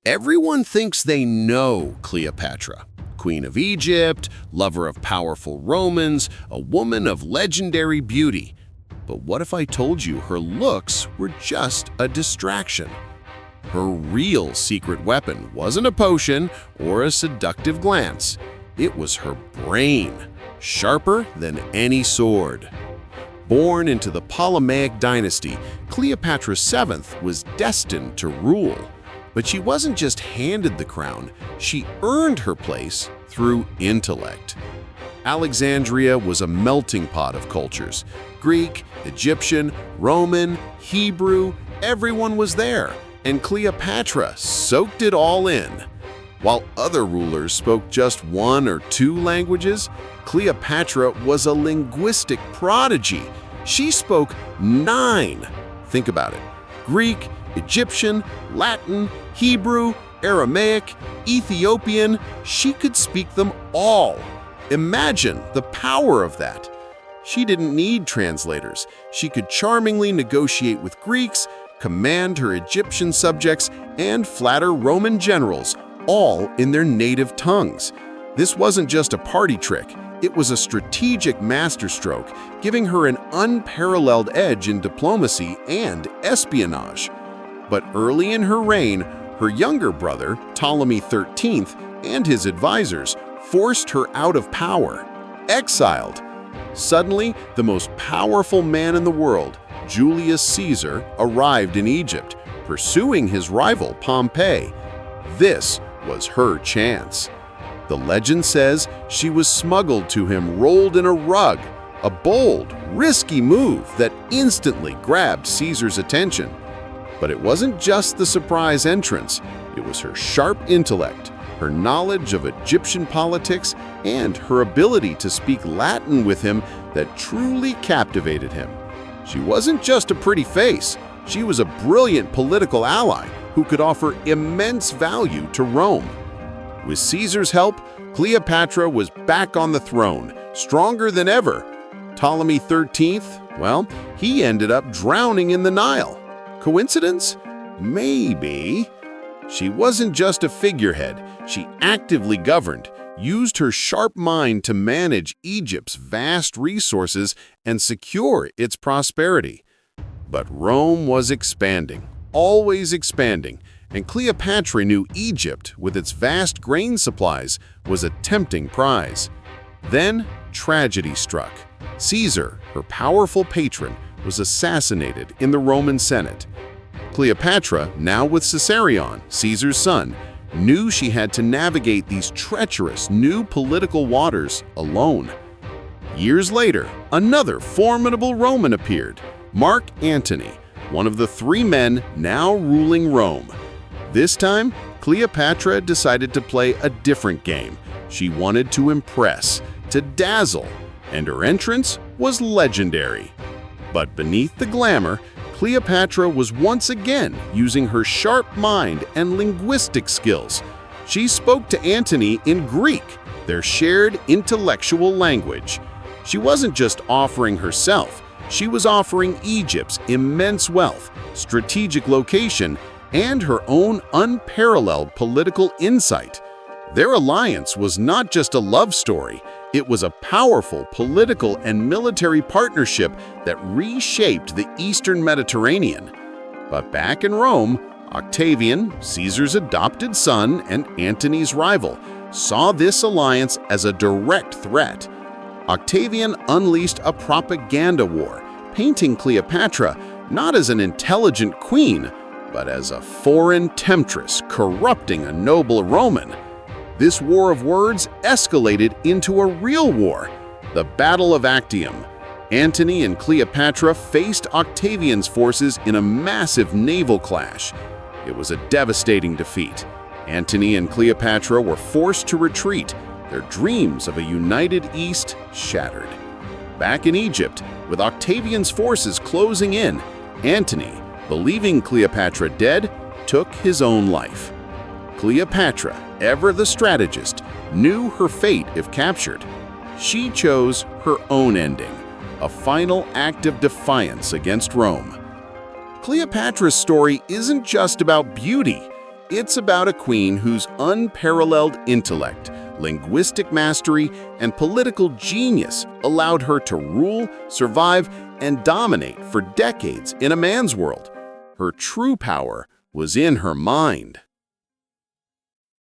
Everyone thinks they know Cleopatra, Queen of Egypt, lover of powerful Romans, a woman of legendary beauty. But what if I told you her looks were just a distraction? Her real secret weapon wasn't a potion or a seductive glance. It was her brain, sharper than any sword. Born into the Ptolemaic dynasty, Cleopatra VII was destined to rule. But she wasn't just handed the crown, she earned her place through intellect. Alexandria was a melting pot of cultures. Greek, Egyptian, Roman, Hebrew, everyone was there, and Cleopatra soaked it all in. While other rulers spoke just one or two languages, Cleopatra was a linguistic prodigy. She spoke 9. Think about it. Greek, Egyptian, Latin, Hebrew, Aramaic, Ethiopian. She could speak them all. Imagine the power of that. She didn't need translators. She could charmingly negotiate with Greeks, command her Egyptian subjects, and flatter Roman generals, all in their native tongues. This wasn't just a party trick. It was a strategic masterstroke, giving her an unparalleled edge in diplomacy and espionage. But early in her reign, her younger brother, Ptolemy XIII, and his advisors forced her out of power, exiled. Suddenly, the most powerful man in the world, Julius Caesar, arrived in Egypt, pursuing his rival Pompey. This was her chance. The legend says she was smuggled to him rolled in a rug, a bold, risky move that instantly grabbed Caesar's attention. But it wasn't just the surprise entrance. It was her sharp intellect, her knowledge of Egyptian politics, and her ability to speak Latin with him that truly captivated him. She wasn't just a pretty face. She was a brilliant political ally who could offer immense value to Rome. With Caesar's help, Cleopatra was back on the throne, stronger than ever. Ptolemy XIII, well, he ended up drowning in the Nile. Coincidence? Maybe. She wasn't just a figurehead. She actively governed, used her sharp mind to manage Egypt's vast resources and secure its prosperity. But Rome was expanding, always expanding, and Cleopatra knew Egypt, with its vast grain supplies, was a tempting prize. Then tragedy struck. Caesar, her powerful patron, was assassinated in the Roman Senate. Cleopatra, now with Caesarion, Caesar's son, knew she had to navigate these treacherous new political waters alone. Years later, another formidable Roman appeared, Mark Antony, one of the 3 men now ruling Rome. This time, Cleopatra decided to play a different game. She wanted to impress, to dazzle, and her entrance was legendary. But beneath the glamour, Cleopatra was once again using her sharp mind and linguistic skills. She spoke to Antony in Greek, their shared intellectual language. She wasn't just offering herself, she was offering Egypt's immense wealth, strategic location, and her own unparalleled political insight. Their alliance was not just a love story, it was a powerful political and military partnership that reshaped the Eastern Mediterranean. But back in Rome, Octavian, Caesar's adopted son and Antony's rival, saw this alliance as a direct threat. Octavian unleashed a propaganda war, painting Cleopatra not as an intelligent queen, but as a foreign temptress corrupting a noble Roman. This war of words escalated into a real war, the Battle of Actium. Antony and Cleopatra faced Octavian's forces in a massive naval clash. It was a devastating defeat. Antony and Cleopatra were forced to retreat, their dreams of a united East shattered. Back in Egypt, with Octavian's forces closing in, Antony, believing Cleopatra dead, took his own life. Cleopatra, ever the strategist, knew her fate if captured. She chose her own ending, a final act of defiance against Rome. Cleopatra's story isn't just about beauty. It's about a queen whose unparalleled intellect, linguistic mastery, and political genius allowed her to rule, survive, and dominate for decades in a man's world. Her true power was in her mind.